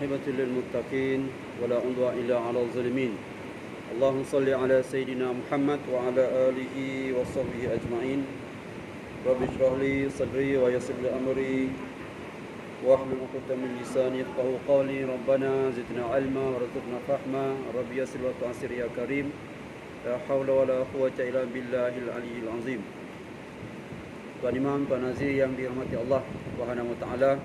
والعاقبة للمتقين ولا عدوان إلا على الظالمين. اللهم صل على سيدنا محمد وعلى آله وصحبه أجمعين. رب اشرح لي صدري ويسر لي أمري واحلل عقدة من لساني يفقهوا قولي. ربنا زدنا علما وارزقنا فهما. رب يسر وتعسر يا كريم. لا حول ولا قوة إلا بالله العلي العظيم. Tuan Imam, Tuan Nazir yang dirahmati Allah Subhanahu Wa Taala,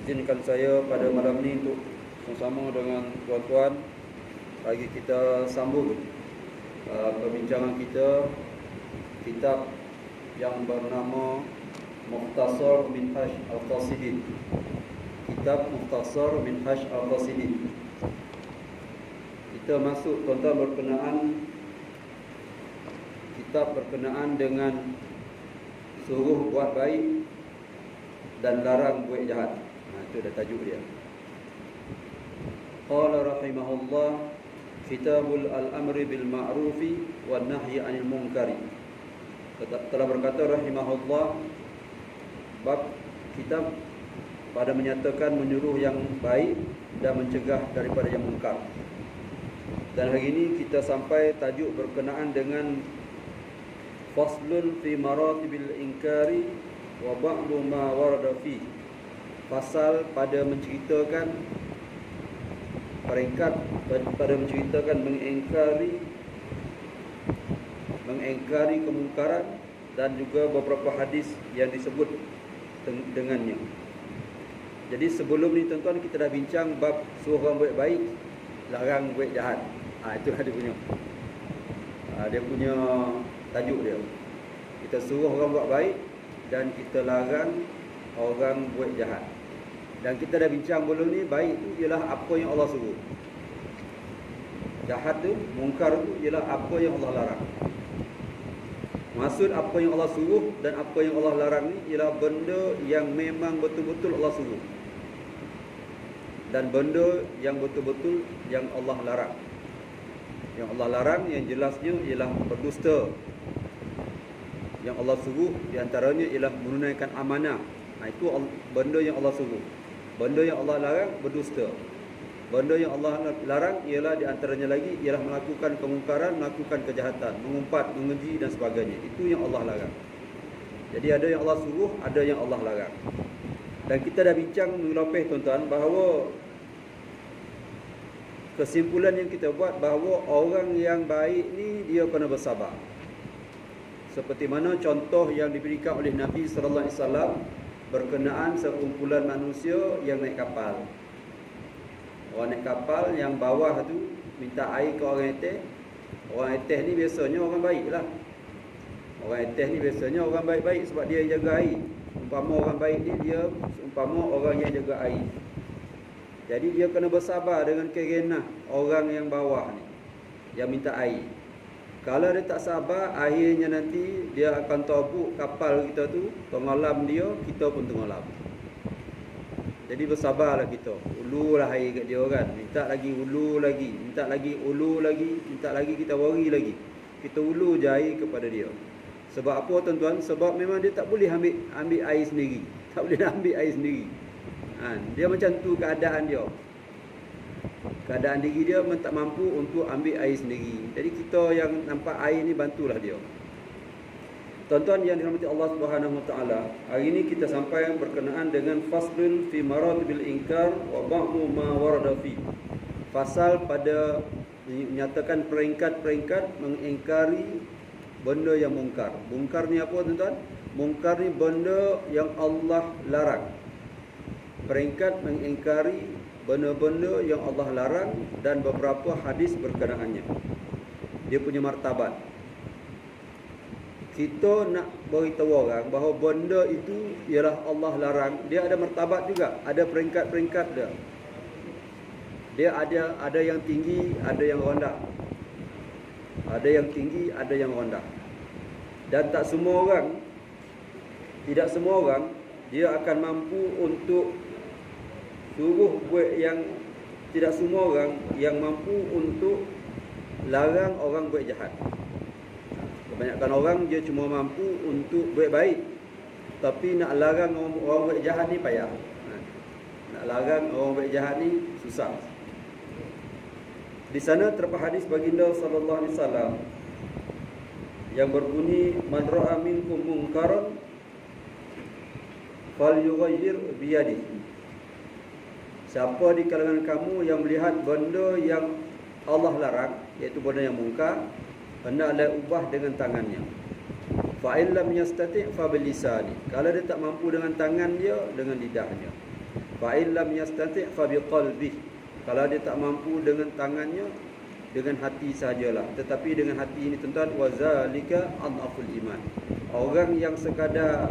izinkan saya pada malam ini untuk bersama dengan tuan-tuan bagi kita sambung perbincangan kita kitab yang bernama Mukhtasar Minhaj Al-Qasidin. Kitab Mukhtasar Minhaj Al-Qasidin. Kita masuk tuan-tuan kitab berkenaan dengan suruh buat baik dan larang buat jahat. Itu dah tajuk dia. Qala rahimahullah, Kitabul al-amri bil ma'rufi wan nahyi 'anil munkari. Telah berkata rahimahullah, bab kitab pada menyatakan menyuruh yang baik dan mencegah daripada yang munkar. Dan hari ini kita sampai tajuk berkenaan dengan faslun fi maratibil inkari wa ba'du ma warada fi. Pasal pada menceritakan peringkat pada menceritakan mengingkari kemungkaran dan juga beberapa hadis yang disebut dengannya. Jadi sebelum ni tuan-tuan kita dah bincang bab suruh orang buat baik, larang buat jahat. Itu dia punya tajuk dia. Kita suruh orang buat baik dan kita larang orang buat jahat. Dan kita dah bincang belum ni, baik tu ialah apa yang Allah suruh. Jahat tu, mungkar tu ialah apa yang Allah larang. Maksud apa yang Allah suruh dan apa yang Allah larang ni ialah benda yang memang betul-betul Allah suruh, dan benda yang betul-betul yang Allah larang. Yang Allah larang yang jelasnya ialah berdusta. Yang Allah suruh diantaranya ialah menunaikan amanah. Itu benda yang Allah suruh. Benda yang Allah larang berdusta. Benda yang Allah larang ialah diantaranya lagi ialah melakukan kemungkaran, melakukan kejahatan, mengumpat, mengeji dan sebagainya. Itu yang Allah larang. Jadi ada yang Allah suruh, ada yang Allah larang. Dan kita dah bincang minggu lepas tuan-tuan bahawa kesimpulan yang kita buat bahawa orang yang baik ni dia kena bersabar. Seperti mana contoh yang diberikan oleh Nabi sallallahu alaihi wasallam berkenaan sekumpulan manusia yang naik kapal. Orang naik kapal yang bawah tu minta air ke orang atas. Orang atas ni biasanya orang baiklah. Orang atas ni biasanya orang baik-baik sebab dia yang jaga air. Umpama orang baik ni dia umpama orang yang jaga air. Jadi dia kena bersabar dengan kerenah orang yang bawah ni yang minta air. Kalau dia tak sabar, akhirnya nanti dia akan tabuk kapal kita tu, tenggelam dia, kita pun tenggelam. Jadi bersabarlah kita. Ululah air kat dia kan. Minta lagi ulu lagi, minta lagi ulu lagi, minta lagi kita worry lagi. Kita ulu je air kepada dia. Sebab apa tuan-tuan? Sebab memang dia tak boleh ambil air sendiri. Tak boleh nak ambil air sendiri. Dia macam tu keadaan dia. Keadaan diri dia tak mampu untuk ambil air sendiri. Jadi kita yang nampak air ni bantulah dia. Tuan-tuan yang dirahmati Allah Subhanahu Wa Taala, hari ini kita sampai berkenaan dengan faslun fi maratibil inkar wa ba'du ma warada fi. Fasal pada menyatakan peringkat-peringkat mengingkari benda yang mungkar. Mungkar ni apa tuan-tuan? Mungkar ni benda yang Allah larang. Peringkat mengingkari benda-benda yang Allah larang dan beberapa hadis berkenaannya. Dia punya martabat. Kita nak beritahu orang bahawa benda itu ialah Allah larang, dia ada martabat juga, ada peringkat-peringkat dia. Dia ada yang tinggi, ada yang rendah. Ada yang tinggi, ada yang rendah. Dan tidak semua orang dia akan mampu untuk suruh buat yang, tidak semua orang yang mampu untuk larang orang buat jahat. Kebanyakan orang dia cuma mampu untuk buat baik, tapi nak larang orang buat jahat ni payah. Nak larang orang buat jahat ni susah. Di sana terdapat hadis baginda sallallahu alaihi wasallam yang berbunyi, man ra'a minkum munkaran falyughayyir biyadihi. Siapa di kalangan kamu yang melihat benda yang Allah larang, iaitu benda yang mungkar, hendaklah ubah dengan tangannya. Fa in lam yastati' fa bil lisani. Kalau dia tak mampu dengan tangan dia, dengan lidahnya. Fa in lam yastati' fa biqalbihi. Kalau dia tak mampu dengan tangannya, dengan hati sahajalah. Tetapi dengan hati ini tuan-tuan, wazalika adhaful iman. Orang yang sekadar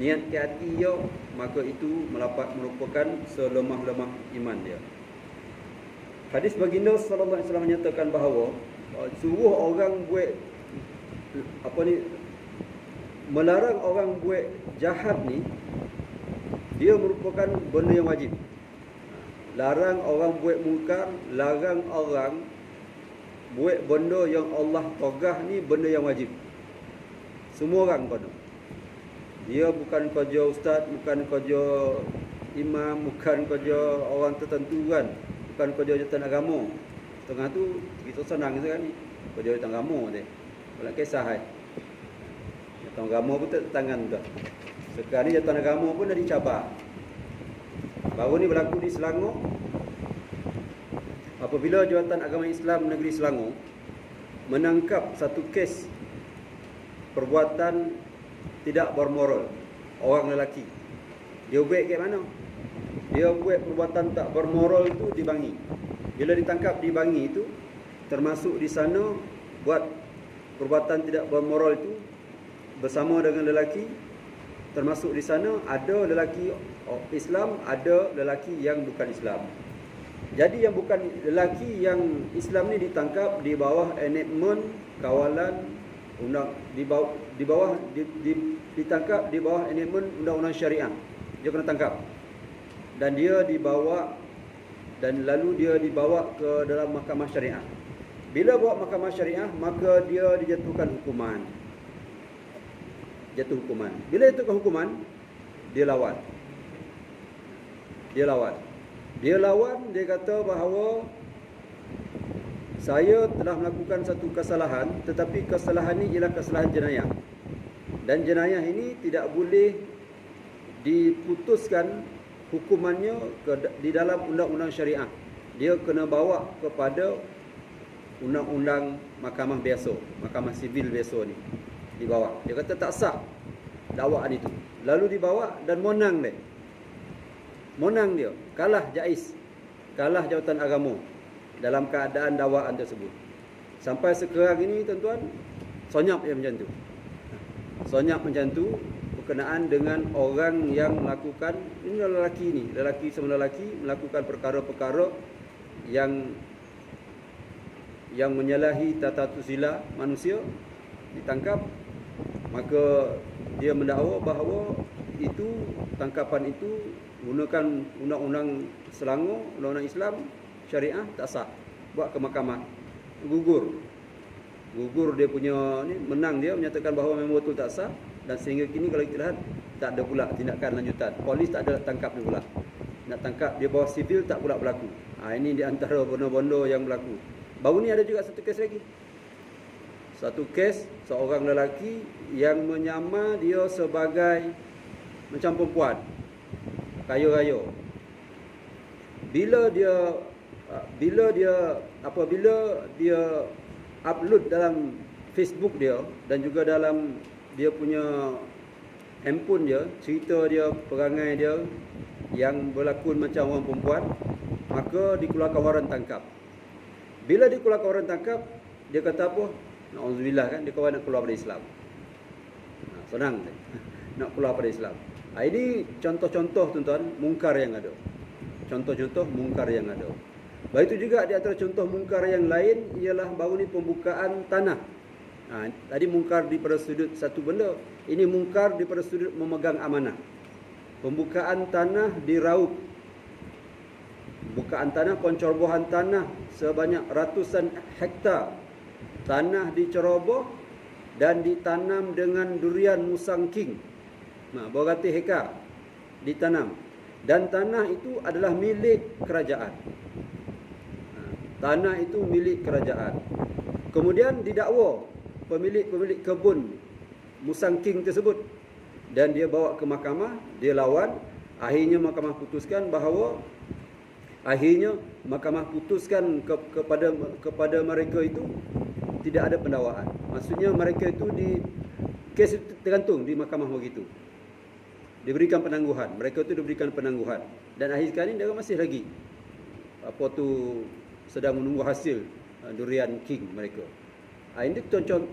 niat ke hati dia, maka itu merupakan selemah-lemah iman dia. Hadis baginda sallallahu alaihi wasallam menyatakan bahawa suruh orang buat melarang orang buat jahat ni, dia merupakan benda yang wajib. Larang orang buat mungkar, larang orang buat benda yang Allah togah ni benda yang wajib. Semua orang kena. Dia bukan kerja ustaz, bukan kerja imam, bukan kerja orang tertentu kan. Bukan kerja jawatan agama. Tengah tu kita senang sekarang ni. Kerja jawatan agama dia. Kalau kisah hai. Jawatan agama pun tak tangan dah. Sekarang ni jawatan agama pun dah dicabar. Baru ni berlaku di Selangor. Apabila Jawatan Agama Islam Negeri Selangor menangkap satu kes perbuatan tidak bermoral orang lelaki. Dia buat kat mana? Dia buat perbuatan tak bermoral itu di Bangi. Bila ditangkap di Bangi itu, termasuk di sana buat perbuatan tidak bermoral itu bersama dengan lelaki. Termasuk di sana ada lelaki Islam, ada lelaki yang bukan Islam. Jadi yang bukan lelaki yang Islam ni ditangkap di bawah enactment kawalan undang ditangkap di bawah enactment undang-undang syariah. Dia kena tangkap. Dan dia dibawa dan lalu dia dibawa ke dalam mahkamah syariah. Bila bawa mahkamah syariah, maka dia dijatuhkan hukuman. Jatuh hukuman. Bila jatuhkan hukuman, dia lawan. Dia lawan, dia kata bahawa saya telah melakukan satu kesalahan, tetapi kesalahan ini ialah kesalahan jenayah. Dan jenayah ini tidak boleh diputuskan hukumannya di dalam undang-undang syariah. Dia kena bawa kepada undang-undang mahkamah biasa, mahkamah sivil biasa ni. Dibawa. Dia kata tak sah dakwaan itu. Lalu dibawa dan menang dia. Menang dia. Kalah jais. Kalah jawatan agama dalam keadaan dakwaan tersebut. Sampai sekarang ini tuan-tuan, sonyap yang macam tu. Sonyap macam tu berkenaan dengan orang yang melakukan, ini lelaki ni, lelaki sama lelaki melakukan perkara-perkara yang menyalahi tata susila manusia, ditangkap. Maka dia mendakwa bahawa itu tangkapan itu gunakan undang-undang Selangor, undang-undang Islam syariah tak sah. Buat ke mahkamah, gugur dia punya ni, menang dia menyatakan bahawa memang betul tak sah. Dan sehingga kini kalau kita lihat tak ada pula tindakan lanjutan. Polis tak ada tangkap dia pula. Nak tangkap dia bawah sivil tak pula berlaku. Ini di antara bondo-bondo yang berlaku. Baru ni ada juga satu kes lagi. Satu kes seorang lelaki yang menyamar dia sebagai macam perempuan, kaya-raya. Apabila dia upload dalam Facebook dia dan juga dalam dia punya handphone dia, cerita dia, perangai dia yang berlakon macam orang perempuan, maka dikeluarkan waran tangkap. Bila dikeluarkan waran tangkap, dia kata apa? Na'udzubillah kan, dia kawan nak keluar dari Islam. Senang nak keluar dari Islam. Ini contoh-contoh tuan-tuan mungkar yang ada. Contoh-contoh mungkar yang ada. Begitu juga di antara contoh mungkar yang lain ialah baru ni pembukaan tanah. Tadi mungkar daripada sudut satu benda, ini mungkar daripada sudut memegang amanah. Pembukaan tanah diraup. Bukaan tanah, pencerobohan tanah sebanyak ratusan hektar. Tanah diceroboh dan ditanam dengan durian musang king. Berapa ratus hektar ditanam. Dan tanah itu adalah milik kerajaan. Tanah itu milik kerajaan. Kemudian didakwa pemilik kebun Musang King tersebut, dan dia bawa ke mahkamah, dia lawan. Akhirnya mahkamah putuskan kepada mereka itu tidak ada pendakwaan. Maksudnya mereka itu kes itu tergantung di mahkamah begitu. Diberikan penangguhan. Mereka itu diberikan penangguhan. Dan akhir sekali dia masih lagi sedang menunggu hasil durian king mereka.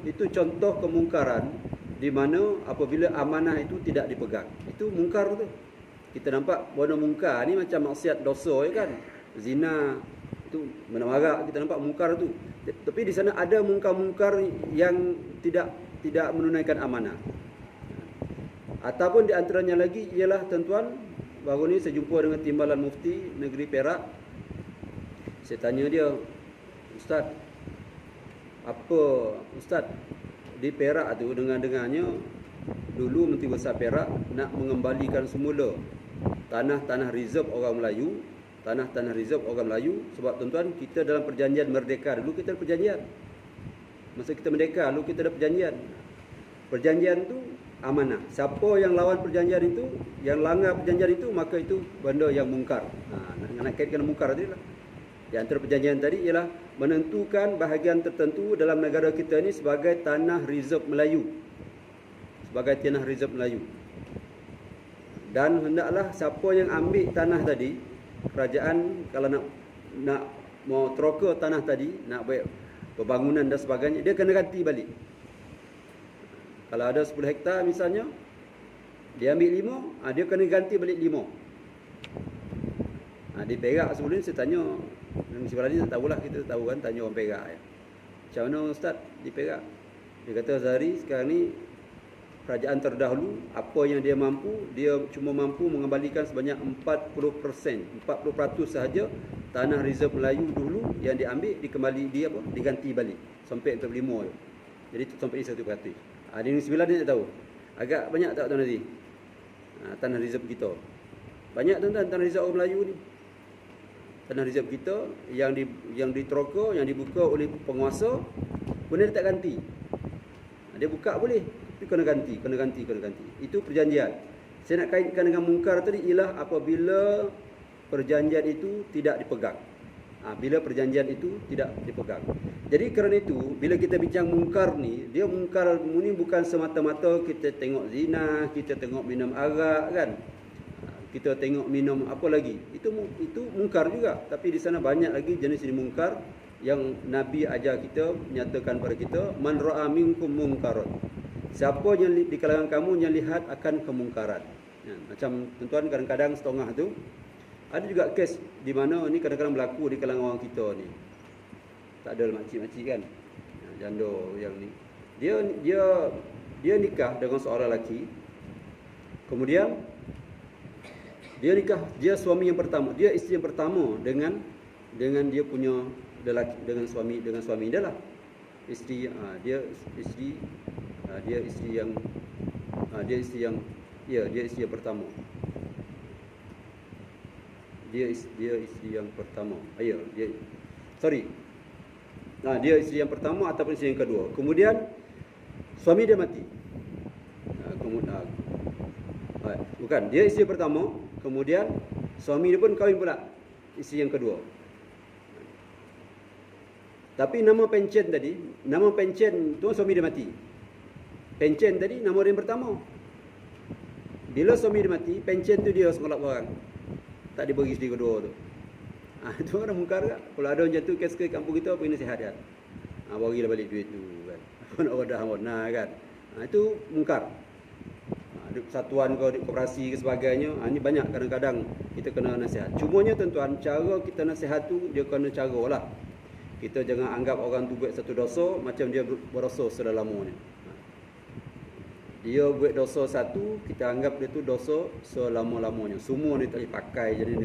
Itu contoh kemungkaran di mana apabila amanah itu tidak dipegang. Itu mungkar tu. Kita nampak benda mungkar ni macam maksiat dosa ya kan. Zina itu menamarak, kita nampak mungkar tu. Tapi di sana ada mungkar-mungkar yang tidak menunaikan amanah. Ataupun di antaranya lagi ialah tuan-tuan, baru ni saya jumpa dengan Timbalan Mufti Negeri Perak. Saya tanya dia, Ustaz, di Perak tu dengar-dengarnya dulu Menteri Besar Perak nak mengembalikan semula tanah-tanah reserve orang Melayu, tanah-tanah reserve orang Melayu, sebab tuan-tuan, kita dalam perjanjian merdeka dulu kita ada perjanjian. Masa kita merdeka dulu kita ada perjanjian. Perjanjian tu amanah. Siapa yang lawan perjanjian itu, yang langgar perjanjian itu, maka itu benda yang mungkar. Nak kaitkan mungkar tadi lah. Di antara perjanjian tadi ialah menentukan bahagian tertentu dalam negara kita ni sebagai tanah reserve Melayu. Sebagai tanah reserve Melayu. Dan hendaklah siapa yang ambil tanah tadi, kerajaan kalau nak mau troka tanah tadi, nak buat pembangunan dan sebagainya, dia kena ganti balik. Kalau ada 10 hektar misalnya, dia ambil 5, dia kena ganti balik 5. Di Perak sebelum ni saya tanya, Mesti Baladi tak tahulah, kita tahu kan, tanya orang Perak ya. Macam mana Ustaz di Perak? Dia kata Zahari sekarang ni kerajaan terdahulu, apa yang dia mampu, dia cuma mampu mengembalikan sebanyak 40%, 40% sahaja tanah reserve Melayu dulu yang diambil diganti balik sampai 45 je. Jadi sampai 1%. Di Negeri Sembilan dia tak tahu. Agak banyak tak tuan Nazi? Tanah reserve kita. Banyak tuan-tuan tanah reserve orang Melayu ni. Tanah reserve kita yang diteroka, yang dibuka oleh penguasa, kemudian dia tak ganti. Dia buka boleh, tapi kena ganti. Itu perjanjian. Saya nak kaitkan dengan mungkar tadi ialah apabila perjanjian itu tidak dipegang. Bila perjanjian itu tidak dipegang. Jadi kerana itu, bila kita bincang mungkar ni, dia mungkar ni bukan semata-mata kita tengok zina, kita tengok minum arak kan. Kita tengok minum apa lagi. Itu mungkar juga. Tapi di sana banyak lagi jenis mungkar yang Nabi ajar kita, menyatakan pada kita, man ra'a minkum munkaran. Siapa yang di kalangan kamu yang lihat akan kemungkaran. Macam tuan-tuan kadang-kadang setengah tu ada juga kes di mana ni kadang-kadang berlaku di kalangan orang kita ni. Tak ada makcik-makcik kan. Janda yang ni. Dia nikah dengan seorang lelaki. Kemudian dia suami yang pertama, dia isteri yang pertama dengan dia punya lelaki, dengan suami dia lah. Isteri dia isteri yang pertama. Dia isteri yang pertama. Dia isteri yang pertama ataupun isteri yang kedua. Kemudian suami dia mati. Bukan, dia isteri pertama, kemudian suami dia pun kahwin pula isteri yang kedua. Tapi nama pencen tu suami dia mati. Pencen tadi nama dia yang pertama. Bila suami dia mati, pencen tu dia sekolak orang. Tak dibagi isteri kedua tu. Itu orang mungkar tak? Kalau ada macam tu kes ke kampung kita, pergi nasihat kan. Bagilah balik duit tu kan. Apa nak wadah kan. Itu mungkar. Satuan koperasi ke sebagainya, ini banyak kadang-kadang kita kena nasihat. Cumanya tuan-tuan, cara kita nasihat tu dia kena cara lah. Kita jangan anggap orang tu buat satu dosa macam dia berdosa selama-lamanya. Dia buat dosa satu, kita anggap dia tu dosa selama-lamanya. Semua ni tak dipakai jadi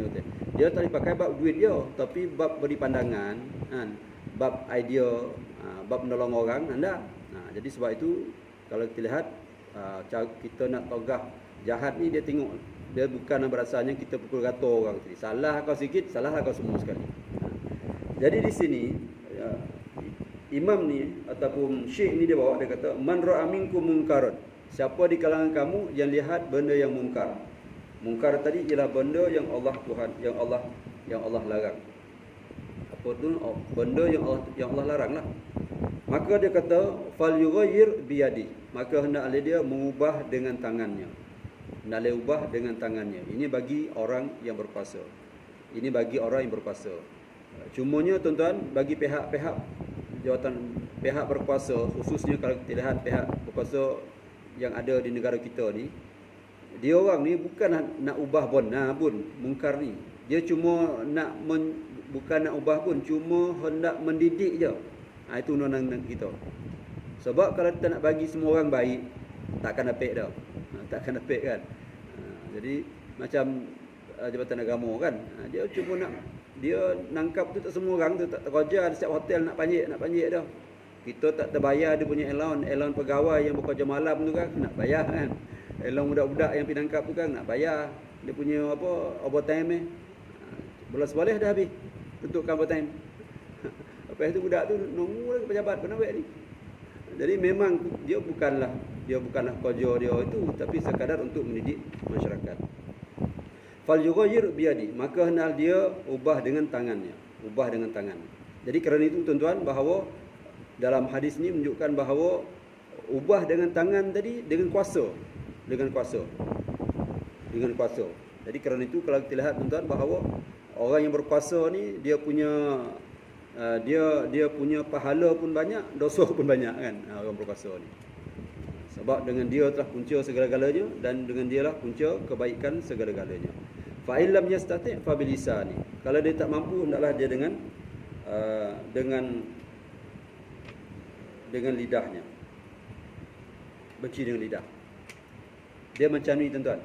dia tak dipakai bab duit dia, tapi bab beri pandangan, kan? Bab idea, bab menolong orang anda. Jadi sebab itu kalau kita lihat kita nak togah jahat ni, dia tengok Dia bukan berasanya kita pukul rata orang tadi. Salah kau sikit, salah kau semua sekali. Jadi di sini imam ni ataupun syekh ni dia bawa, dia kata man ra'a minkum munkaran. Siapa di kalangan kamu yang lihat benda yang mungkar. Mungkar tadi ialah benda yang Allah Tuhan, yang Allah larang. Apa tu benda yang Allah larang lah. Maka dia kata fal yughayyir biyadi. Maka hendaklah dia mengubah dengan tangannya. Hendaklah ubah dengan tangannya. Ini bagi orang yang berkuasa. Ini bagi orang yang berkuasa. Cumanya tuan-tuan, bagi pihak-pihak jawatan, pihak berkuasa, khususnya kalau kita lihat pihak berkuasa yang ada di negara kita ni, dia orang ni bukan nak ubah pun mungkar ni. Dia cuma bukan nak ubah pun, cuma hendak mendidik je. Itu undang-undang kita. Sebab kalau kita nak bagi semua orang baik, takkan dapat dah. Takkan dapat kan. Jadi macam Jabatan Agama kan, dia cuma dia nangkap tu tak semua orang tu, tak kerja di setiap hotel nak panjik dah. Kita tak terbayar dia punya allowance pegawai yang bekerja malam tu kan, nak bayar kan. Allowance budak-budak yang pergi nangkap tu kan, nak bayar. Dia punya overtime bulan sebelah dah habis untuk overtime. Lepas tu budak tu nunggu lagi pejabat kena buat ni. Jadi memang dia bukanlah kerja dia itu, tapi sekadar untuk mendidik masyarakat. Fal yughayyir biyadi, maka hendaklah dia ubah dengan tangannya. Jadi kerana itu tuan-tuan, bahawa dalam hadis ni menunjukkan bahawa ubah dengan tangan tadi dengan kuasa. Jadi kerana itu kalau kita lihat tuan-tuan bahawa orang yang berkuasa ni dia punya pahala pun banyak, dosa pun banyak kan, orang berkuasa ni. Sebab dengan dia telah punca segala-galanya, dan dengan dia lah punca kebaikan segala-galanya. Fa illam yastati' fa bilisani. Kalau dia tak mampu, hendaklah dia dengan lidahnya. Benci dengan lidah. Dia macam ni tuan-tuan.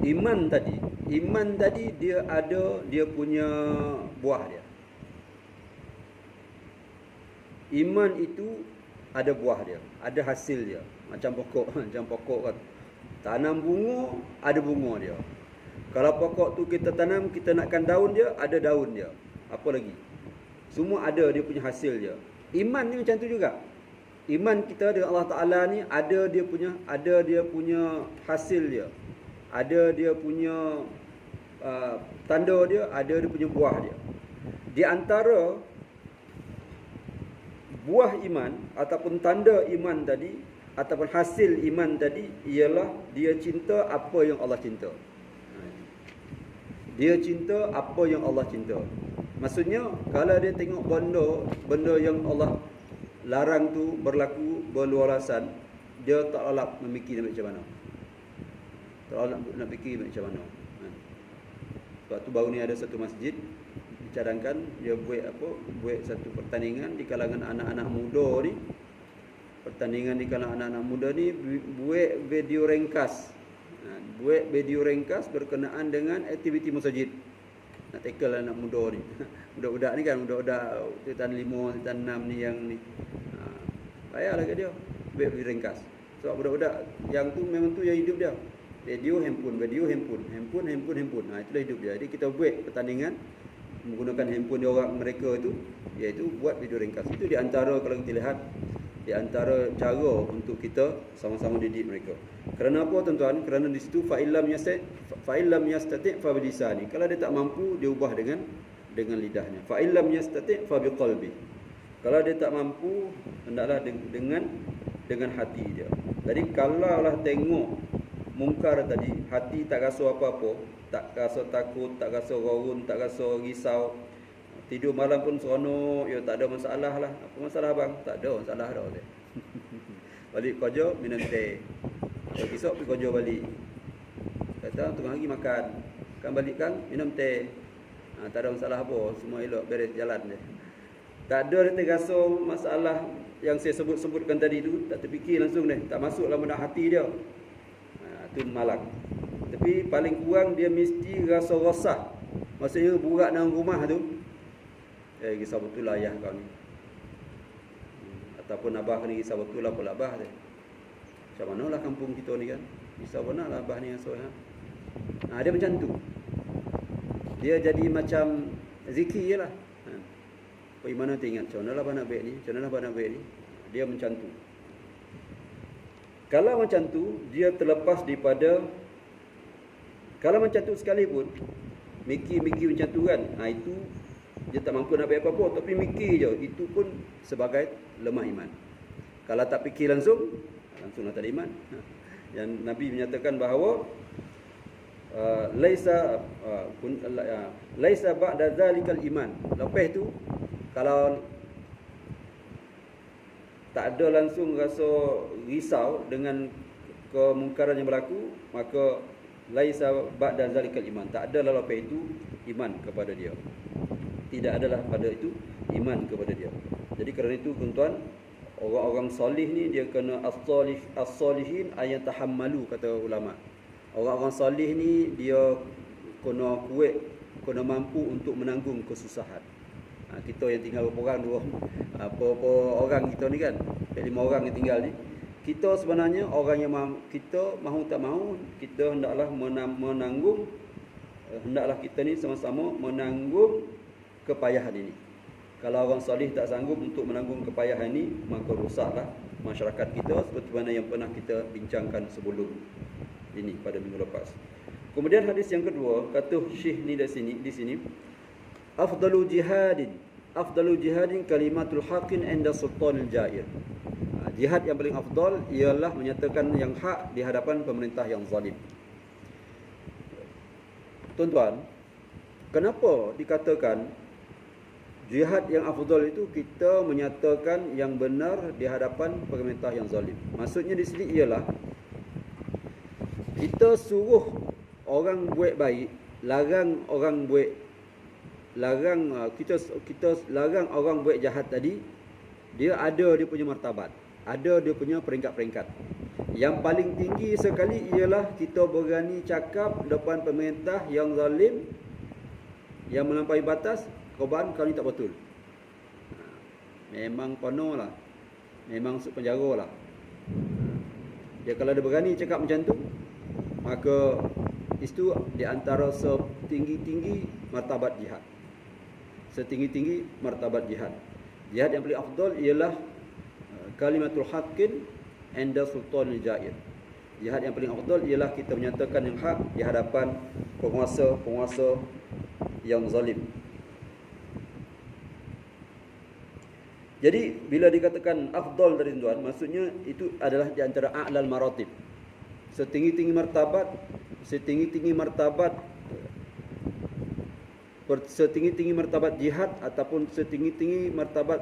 Iman tadi dia ada dia punya buah dia. Iman itu ada buah dia, ada hasil dia. Macam pokok kan. Tanam bunga, ada bunga dia. Kalau pokok tu kita tanam, kita nakkan daun dia, ada daun dia. Apa lagi? Semua ada dia punya hasil dia. Iman ni macam tu juga. Iman kita dengan Allah Ta'ala ni ada dia punya hasil dia. Ada dia punya tanda dia, ada dia punya buah dia. Di antara buah iman ataupun tanda iman tadi ataupun hasil iman tadi ialah dia cinta apa yang Allah cinta. Dia cinta apa yang Allah cinta. Maksudnya kalau dia tengok benda yang Allah larang tu berlaku berluasan, dia tak lalap memikir macam mana. Tak lalap nak fikir macam mana. Sebab tu baru ni ada satu masjid dicadangkan, dia buat satu pertandingan di kalangan anak-anak muda ni. Pertandingan di kalangan anak-anak muda ni buat video ringkas. Buat video ringkas berkenaan dengan aktiviti masjid. Nak tackle anak muda ni. Budak-budak ni kan, budak-budak tahun 5, tahun 6 ni yang ni. Payahlah kat dia buat video ringkas. Sebab budak-budak yang tu memang tu yang hidup dia. Video handphone. Itulah hidup dia. Jadi kita buat pertandingan menggunakan handphone dia orang mereka itu, iaitu buat video ringkas. Itu di antara, kalau kita lihat, di antara cara untuk kita sama-sama didik mereka. Kerana apa tuan-tuan? Kerana di situ fa illam yastati' fa bilisani. Kalau dia tak mampu, dia ubah dengan lidahnya. Fa illam yastati' fa biqalbi. Kalau dia tak mampu, hendaklah dengan hati dia. Jadi kalaulah tengok mungkar tadi, hati tak rasa apa-apa, tak rasa takut, tak rasa rorun, tak rasa risau, tidur malam pun seronok, ya tak ada masalah lah. Apa masalah bang? Tak ada masalah dah. Balik kerja, minum teh. Esok pergi kerja balik. Kata tengah hari makan. Kan balik kan, minum teh. Tak ada masalah apa, semua elok, beres jalan je. Tak ada dia terasa masalah yang saya sebutkan tadi tu, tak terfikir langsung deh, tak masuk dalam benak hati dia. Itu malang. Tapi paling kurang dia mesti rasa resah. Maksudnya burak dalam rumah tu, kisah betul lah ayah kau ni. Ataupun abah ni kisah betul lah pula abah dia. Macam manalah kampung kita ni kan. Risau benar lah abah ni asuh. Dia macam tu. Dia jadi macam zikir je lah. Pergi mana teringat, macam mana lah abah nak baik ni, macam mana lah abah nak baik ni. Dia macam tu. Kalau macam tu, dia terlepas daripada, kalau macam tu sekalipun, mikir-mikir macam tu kan, itu dia tak mampu nak baik apa-apa, tapi mikir je, itu pun sebagai lemah iman. Kalau tak fikir langsung lah tak ada iman. Yang Nabi menyatakan bahawa laisa ba'da zalikal iman. Lepas tu kalau tak ada langsung rasa risau dengan kemungkaran yang berlaku, maka laisa ba'da zalikal iman. Tak ada lepas itu iman kepada dia. Tidak adalah pada itu iman kepada dia. Jadi kerana itu tuan-tuan, orang-orang solih ni dia kena as-solihin ayat tahammalu, kata ulama. Orang-orang solih ni dia kena kuat, kena mampu untuk menanggung kesusahan. Kita yang tinggal berapa orang, apa orang kita ni kan, 5 orang yang tinggal ni, kita sebenarnya orang yang kita mahu tak mahu, kita hendaklah menanggung, hendaklah kita ni sama-sama menanggung kepayahan ini. Kalau orang soleh tak sanggup untuk menanggung kepayahan ini, maka rusaklah masyarakat kita seperti mana yang pernah kita bincangkan sebelum ini pada minggu lepas. Kemudian hadis yang kedua, kata Syekh ni di sini, afdalu jihadin kalimatul haqqin inda sultanil jair. Jihad yang paling afdal ialah menyatakan yang hak di hadapan pemerintah yang zalim. Tuan-tuan, kenapa dikatakan jihad yang afdal itu kita menyatakan yang benar di hadapan pemerintah yang zalim? Maksudnya di sini ialah kita suruh orang buat baik, kita larang orang buat jahat tadi. Dia ada dia punya martabat, ada dia punya peringkat-peringkat. Yang paling tinggi sekali ialah kita berani cakap depan pemerintah yang zalim, yang melampaui batas, korban kau ni tak betul. Memang penuh lah, memang masuk penjara lah. Dia kalau dia berani cakap macam tu, maka itu di antara setinggi-tinggi martabat jihad. Setinggi-tinggi martabat jihad. Jihad yang paling afdal ialah kalimatul haqqin inda sultanil jair. Jihad yang paling afdal ialah kita menyatakan yang hak di hadapan penguasa yang zalim. Jadi bila dikatakan afdal dari tuan, maksudnya itu adalah di antara a'lal maratib. Setinggi-tinggi martabat jihad ataupun setinggi-tinggi martabat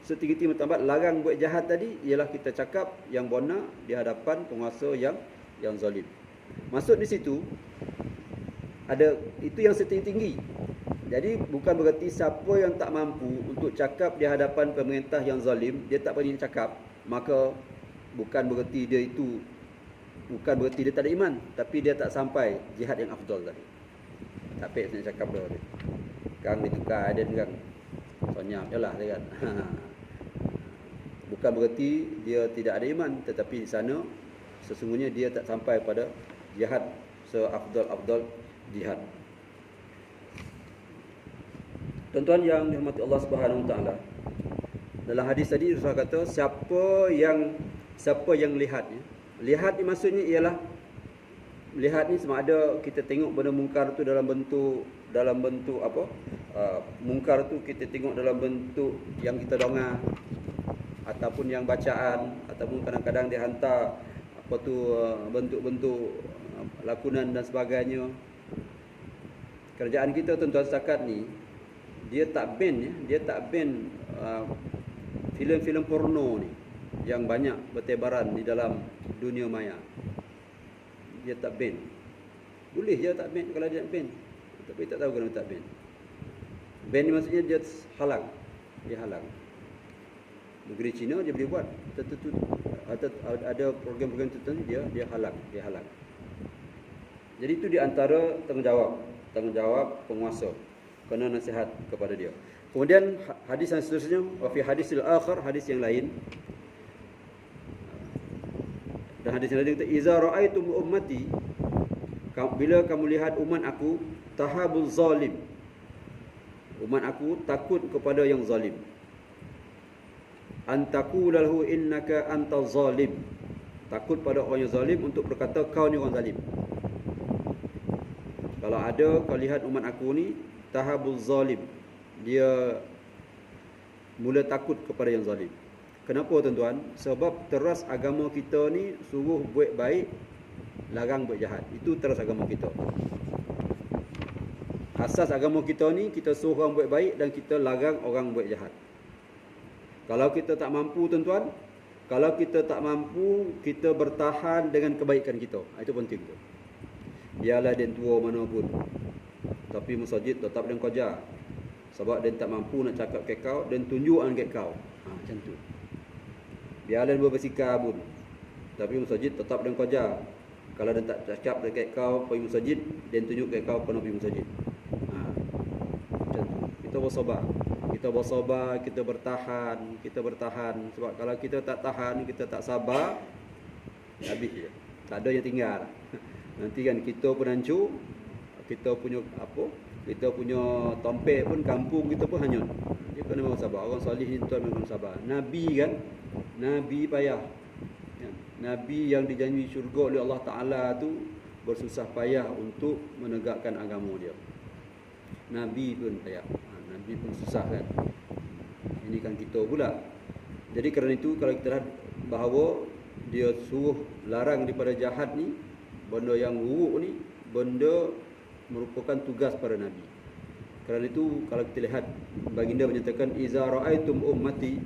setinggi-tinggi martabat larang buat jahat tadi ialah kita cakap yang benar di hadapan penguasa yang zalim. Maksud di situ ada itu yang setinggi-tinggi. Jadi bukan bererti siapa yang tak mampu untuk cakap di hadapan pemerintah yang zalim, dia tak berani cakap, maka bukan bererti dia tak ada iman, tapi dia tak sampai jihad yang afdal tadi. Tak payah nak cakap dah dia. Kang ditukar ada kan. Sonyap jelah dia kan. Bukan bererti dia tidak ada iman, tetapi di sana sesungguhnya dia tak sampai pada jihad seafdal jihad. Tuan-tuan yang dirahmati Allah Subhanahu Wa Taala, dalam hadis tadi Rasul kata siapa yang lihatnya. Lihat ni maksudnya ialah lihat ni sama ada kita tengok benda mungkar tu dalam bentuk apa? Mungkar tu kita tengok dalam bentuk yang kita dengar ataupun yang bacaan, ataupun kadang-kadang dia hantar apa tu bentuk-bentuk lakonan dan sebagainya. Kerajaan kita tuan-tuan setakat ni dia tak ban filem-filem porno ni yang banyak bertebaran di dalam dunia maya. Dia tak ban. Boleh je tak ban kalau dia nak ban. Tapi tak tahu kenapa tak ban. Ban ni maksudnya dia halang. Dia halang. Negeri China dia boleh buat. Tertentu ada program-program tertentu dia halang. Jadi itu di antara tanggungjawab penguasa. Kena nasihat kepada dia. Kemudian hadis yang seterusnya, wa fi hadisil akhar, hadis yang lain, Dan hadis yang lain kata, "Iza ra'aitum ummati," bila kamu lihat umat aku, tahabul zalim. Umat aku takut kepada yang zalim. Antaqulahu innaka antal zalim. Takut pada orang yang zalim untuk berkata kau ni orang zalim. Kalau ada kau lihat umat aku ni tahabul zalim, dia mula takut kepada yang zalim. Kenapa tuan-tuan? Sebab teras agama kita ni suruh buat baik, larang buat jahat. Itu teras agama kita. Asas agama kita ni, kita suruh orang buat baik dan kita larang orang buat jahat. Kalau kita tak mampu tuan-tuan, kalau kita tak mampu, kita bertahan dengan kebaikan kita. Itu penting tu. Biarlah dia tua mana pun, tapi masjid tetap dia kerja. Sebab dia tak mampu nak cakap ke kau, dan tunjukkan ke kau. Macam tu. Biarlah dia bersikap pun, tapi masjid tetap dia kerja. Kalau dia tak cakap dekat kau pergi masjid, dia tunjuk ke kau kena pergi masjid. Macam tu. Kita bersabar. Kita bersabar, kita bertahan. Sebab kalau kita tak tahan, kita tak sabar, habis je. Tak ada yang tinggal. Nanti kan kita pun hancur, kita punya kita punya tompek pun, kampung kita pun hanyut. Dia kena memang sabar. Orang soleh ni tuan memang sabar. Nabi kan, Nabi payah. Nabi yang dijanji syurga oleh Allah Ta'ala tu bersusah payah untuk menegakkan agama dia. Nabi pun payah. Nabi pun susah kan. Ini kan kita pula. Jadi kerana itu kalau kita lihat bahawa dia suruh larang daripada jahat ni, benda yang buruk ni, benda merupakan tugas para Nabi. Kerana itu kalau kita lihat, baginda menyatakan, "Iza ra'aitum ummati,"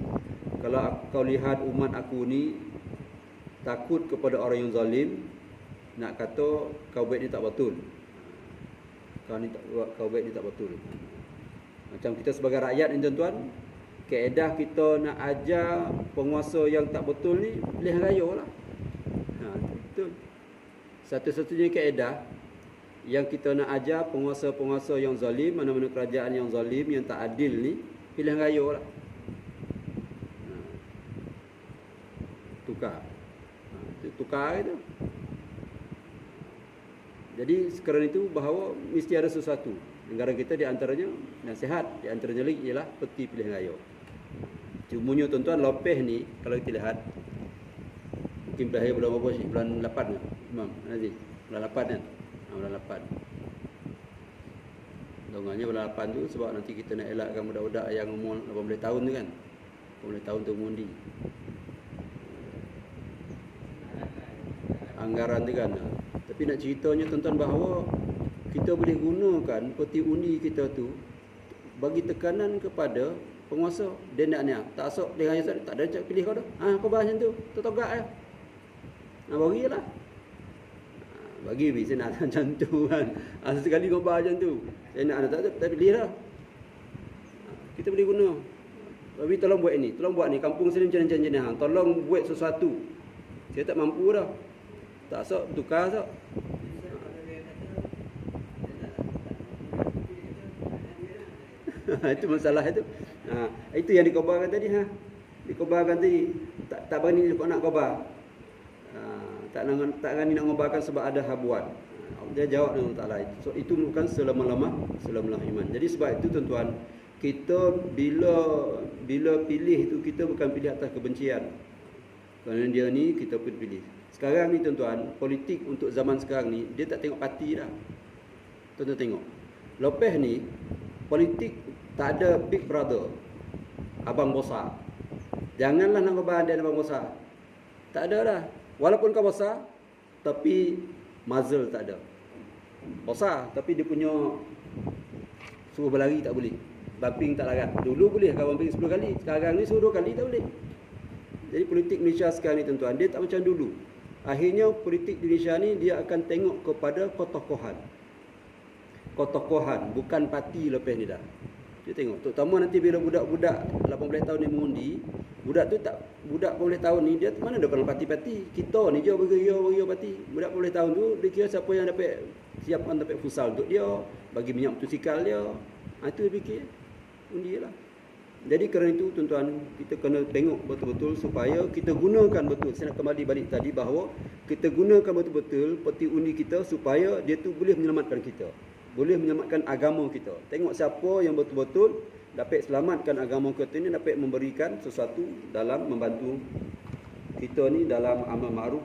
kalau kau lihat umat aku ni takut kepada orang yang zalim, nak kata kau buat ni tak betul. Kau buat ni tak betul. Macam kita sebagai rakyat ni tuan-tuan, kaedah kita nak ajar penguasa yang tak betul ni, pilihan raya lah. Betul. Satu-satunya kaedah yang kita nak ajar penguasa-penguasa yang zalim, mana-mana kerajaan yang zalim, yang tak adil ni, pilihan raya lah. Tukar itu. Jadi sekarang itu bahawa mesti ada sesuatu. Negara kita di antaranya nasihat, di antaranya lagi ialah peti pilihan raya. Cumanya tuan-tuan, lepas ni kalau kita lihat, mungkin pilihan raya bulan berapa sih? Bulan 8 ke? Imam Aziz. Bulan 8 kan? Bulan 8. Dongannya bulan 8 tu sebab nanti kita nak elakkan budak-budak yang umur 18 tahun tu kan. 18 tahun tu mengundi. Anggaran tu kan. Tapi nak ceritanya tuan-tuan bahawa kita boleh gunakan peti undi kita tu bagi tekanan kepada penguasa. Dia nak tak asok dia hanya tak ada cak pilih kau dah. Kau bahas macam tu. Tertogak je. Bagilah. Bagi saya nak macam tu kan. Sekali kau bahas macam tu. Saya nak tak pilih dah. Kita boleh guna. Tapi tolong buat ni. Tolong buat ni. Kampung sini macam ni. Tolong buat sesuatu. Saya tak mampu dah. Tak asok tukar asok. Itu masalah itu. Itu yang dikobarkan tadi. Dikobarkan tadi. Tak berani nak kobar. Tak berani nak ngobarkan sebab ada habuan. Dia jawab dengan Allah Ta'ala. So itu bukan selama-lama iman. Jadi sebab itu tuan-tuan, kita bila pilih itu, kita bukan pilih atas kebencian. Kerana dia ni kita pun pilih. Sekarang ni tuan-tuan, politik untuk zaman sekarang ni, dia tak tengok parti dah. Tuan-tuan tengok. Lepas ni, politik tak ada big brother, abang besar. Janganlah nak ngobar dia abang besar. Tak ada dah. Walaupun kau besar, tapi muzzle tak ada. Besar, tapi dia punya suruh berlari tak boleh. Bumping tak larat. Dulu boleh kalau bumping 10 kali. Sekarang ni suruh 2 kali tak boleh. Jadi politik Malaysia sekarang ni tuan-tuan, dia tak macam dulu. Akhirnya politik Indonesia ni dia akan tengok kepada kotokohan, bukan parti lepas ni dah. Dia tengok, terutama nanti bila budak-budak 18 tahun ni mengundi, budak 18 tahun ni dia mana ada kenal parti-parti. Kita ni je bagi parti. Budak 18 tahun tu dia kira siapa yang dapat futsal untuk dia, bagi minyak motosikal dia. Itu dia fikir. Undi lah. Jadi kerana itu tuan-tuan, kita kena tengok betul-betul supaya kita gunakan betul. Saya nak kembali balik tadi bahawa kita gunakan betul-betul peti undi kita supaya dia tu boleh menyelamatkan kita, boleh menyelamatkan agama kita. Tengok siapa yang betul-betul dapat selamatkan agama kita ni, dapat memberikan sesuatu dalam membantu kita ni dalam amal ma'ruf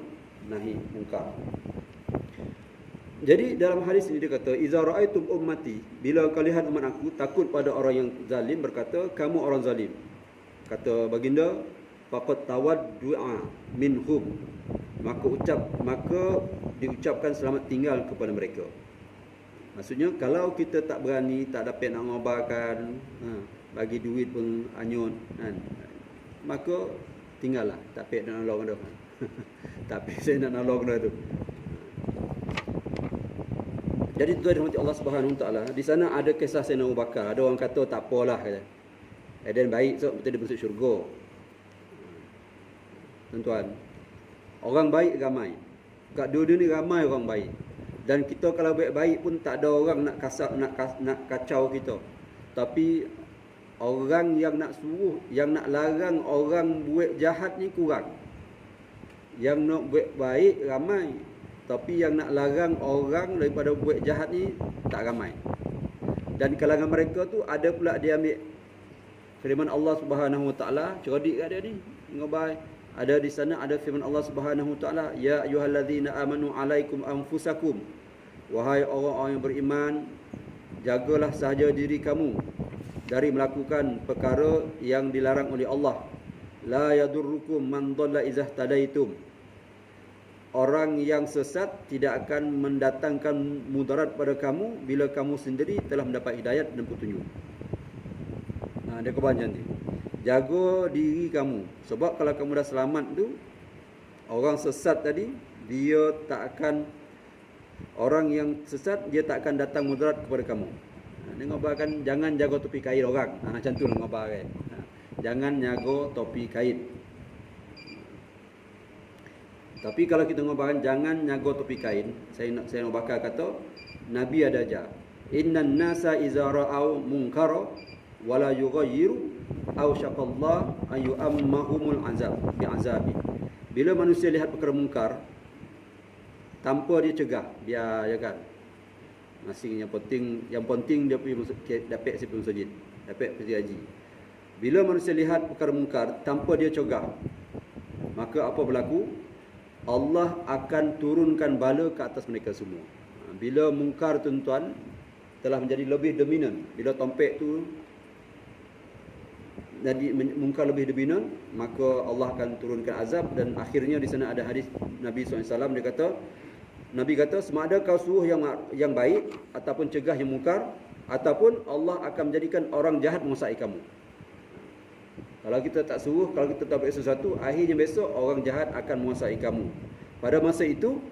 nahi munkar. Jadi dalam hadis ini dia kata, iza ra'aitum ummati, bila kau lihat umat aku takut pada orang yang zalim, berkata kamu orang zalim. Kata baginda, faqad tawaddu'a minhum, maka diucapkan selamat tinggal kepada mereka. Maksudnya kalau kita tak berani, tak dapat nak ngobarkan, bagi duit pun anyut kan, maka tinggallah, tak payah nak nolong dah. Tak payah saya nak nolong dah tu. Jadi tuan dirahmati Allah Subhanahu Wa Taala, di sana ada kisah Sayyidina Abu Bakar. Ada orang kata tak apalah kata. Dan baik so betul dia masuk syurga. Tuan-tuan, orang baik ramai. Kat dunia ni ramai orang baik. Dan kita kalau baik-baik pun tak ada orang nak kasar, nak kacau kita. Tapi orang yang nak suruh, yang nak larang orang buat jahat ni kurang. Yang nak buat baik ramai, tapi yang nak larang orang daripada buat jahat ni tak ramai. Dan kalangan mereka tu ada pula dia ambil firman Allah Subhanahu Wa Taala, cerdik kat dia ni, ngobai. Ada di sana ada firman Allah Subhanahu Wa Taala, ya ayyuhallazina amanu alaikum anfusakum, wahai orang-orang yang beriman, jagalah sahaja diri kamu dari melakukan perkara yang dilarang oleh Allah. La yadurrukum man dhalla idza tadaitum. Orang yang sesat tidak akan mendatangkan mudarat pada kamu bila kamu sendiri telah mendapat hidayat dan petunjuk. Dia kebanyakan ni. Jaga diri kamu. Sebab kalau kamu dah selamat tu, orang sesat tadi, dia tak akan, orang yang sesat, dia tak akan datang mudarat kepada kamu. Dia ngobarkan, jangan jaga topi kain orang. Macam tu lah ngobarkan. Jangan jaga topi kain. Tapi kalau kita ngobarkan jangan nyago topi kain, saya nak bakal kata Nabi ada ajar, innan nasa iza ra'au munkara wala yughayyiru aw syaqallah ayu ammahumul azab bi'azabi. Bila manusia lihat perkara mungkar tanpa dia cegah, dia ya kan, masing yang penting dia pergi dapat sebelum masjid, dapat pergi haji. Bila manusia lihat perkara mungkar tanpa dia cegah, maka apa berlaku? Allah akan turunkan bala ke atas mereka semua. Bila mungkar tuan-tuan telah menjadi lebih dominan, bila tompek tu jadi mungkar lebih dominan, maka Allah akan turunkan azab. Dan akhirnya di sana ada hadis Nabi SAW, dia kata, Nabi kata, sama ada kau suruh yang baik ataupun cegah yang mungkar, ataupun Allah akan menjadikan orang jahat menguasai kamu. Kalau kita tak suruh, kalau kita tak buat sesuatu, akhirnya besok orang jahat akan menguasai kamu. Pada masa itu,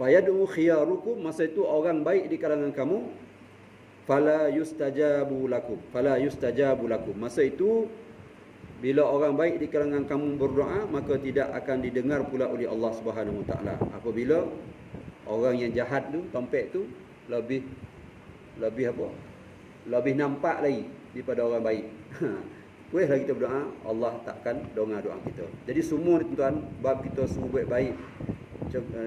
fayad'u khiyarukum, masa itu orang baik di kalangan kamu, fala yustajabu lakum. Masa itu bila orang baik di kalangan kamu berdoa, maka tidak akan didengar pula oleh Allah Subhanahu Wa Taala. Apabila orang yang jahat tu, tompek tu lebih nampak lagi daripada orang baik. Bolehlah kita berdoa, Allah takkan dengar doa kita. Jadi semua ni tuan, bab kita suruh buat baik,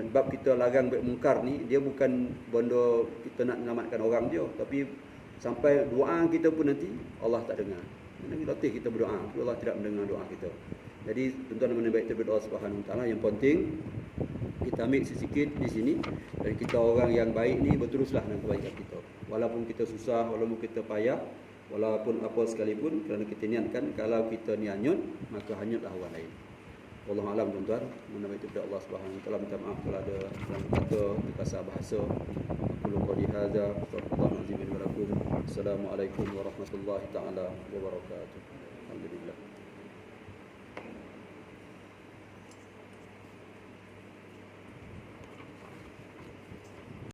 bab kita larang buat mungkar ni, dia bukan benda kita nak menyelamatkan orang dia, tapi sampai doa kita pun nanti Allah tak dengar. Nanti latih kita berdoa, Allah tidak mendengar doa kita. Jadi tuan-tuan mana baik kita berdoa Subhanahu Wa Taala, yang penting kita ambil sikit di sini, dan kita orang yang baik ni berteruslah dengan kebaikan kita. Walaupun kita susah, walaupun kita payah, walaupun apa sekalipun, kerana kita niatkan, kalau kita ni hanyut, maka hanyutlah orang lain. Wallahu a'lam tuan-tuan. Mana baik kepada Allah Subhanahu Wa Taala, minta maaf kalau ada salah kata, terkasar bahasa. Aku qouli hadza, astaghfirullahalazim wa lakum. Assalamualaikum warahmatullahi taala wabarakatuh. Alhamdulillah.